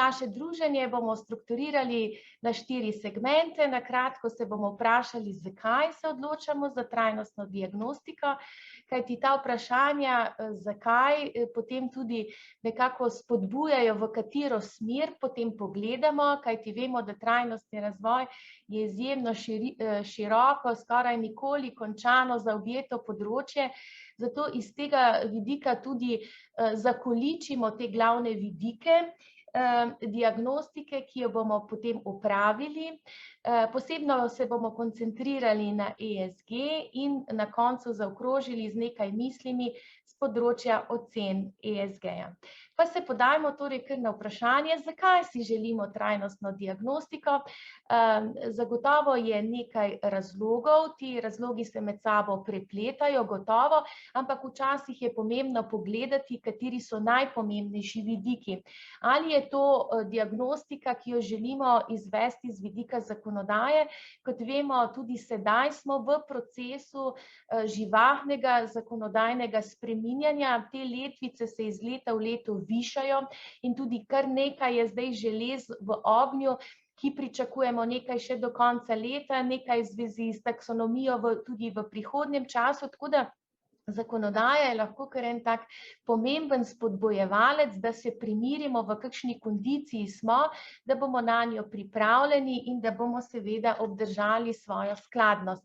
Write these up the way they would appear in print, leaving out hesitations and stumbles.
naše druženje bomo strukturirali na 4 segmente. Na kratko se bomo vprašali, zakaj se odločamo za trajnostno diagnostiko, kajti ta vprašanja, zakaj, potem tudi nekako spodbujajo, v katero smer potem pogledamo, kajti vemo, da trajnostni razvoj je izjemno široko, skoraj nikoli končano zaobjeto področje, zato iz tega vidika tudi zakoličimo te glavne vidike diagnostike, ki jo bomo potem opravili. Posebno se bomo koncentrirali na ESG in na koncu zaokrožili z nekaj mislimi z področja ocen ESG-ja. Pa se podajmo torej kar na vprašanje, zakaj si želimo trajnostno diagnostiko. Zagotovo je nekaj razlogov, ti razlogi se med sabo prepletajo, gotovo, ampak včasih je pomembno pogledati, kateri so najpomembnejši vidiki. Ali je to diagnostika, ki jo želimo izvesti z vidika zakonodaje? Kot vemo, tudi sedaj smo v procesu živahnega zakonodajnega spreminjanja. Te letvice se iz leta v leto višajo in tudi kar nekaj je zdaj želez v ognju, ki pričakujemo nekaj še do konca leta, nekaj v zvezi s taksonomijo tudi v prihodnjem času, tako da zakonodaja je lahko kar en tak pomemben spodbojevalec, da se primirimo, v kakšni kondiciji smo, da bomo nanjo pripravljeni in da bomo seveda obdržali svojo skladnost.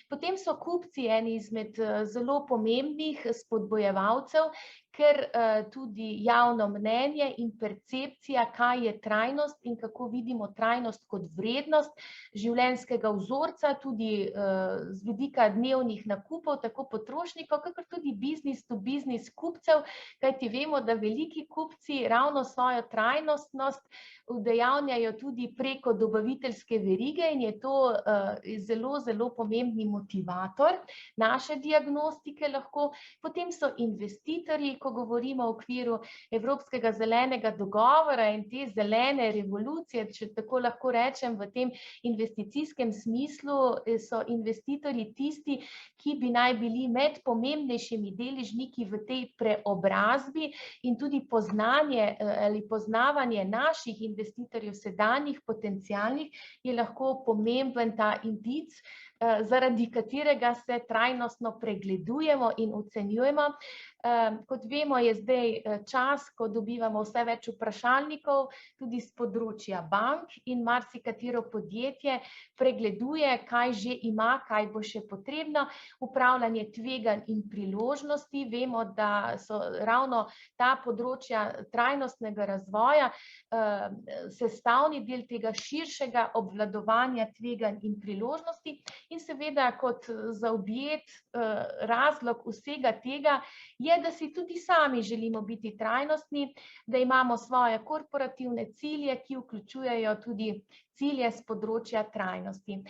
Potem so kupci eni izmed zelo pomembnih spodbojevalcev, ker tudi javno mnenje in percepcija, kaj je trajnost in kako vidimo trajnost kot vrednost življenjskega vzorca, tudi z vidika dnevnih nakupov, tako potrošnikov, kakor tudi business to business kupcev, kajti vemo, da veliki kupci ravno svojo trajnostnost udejavljajo tudi preko dobaviteljske verige in je to zelo, zelo pomembni motivator naše diagnostike lahko. Potem so investitorji, ko govorimo v okviru Evropskega zelenega dogovora in te zelene revolucije, če tako lahko rečem, v tem investicijskem smislu so investitorji tisti, ki bi naj bili med pomembnejšimi deležniki v tej preobrazbi in tudi poznanje ali poznavanje naših investitorjev sedanjih, potencialnih, je lahko pomemben ta indic, zaradi katerega se trajnostno pregledujemo in ocenjujemo. Kot vemo, je zdaj čas, ko dobivamo vse več vprašalnikov, tudi z področja bank in marsikatero podjetje pregleduje, kaj že ima, kaj bo še potrebno. Upravljanje tveganj in priložnosti, vemo, da so ravno ta področja trajnostnega razvoja sestavni del tega širšega obvladovanja tveganj in priložnosti in seveda kot zaobjet razlog vsega tega je, da si tudi sami želimo biti trajnostni, da imamo svoje korporativne cilje, ki vključujejo tudi cilje z področja trajnosti.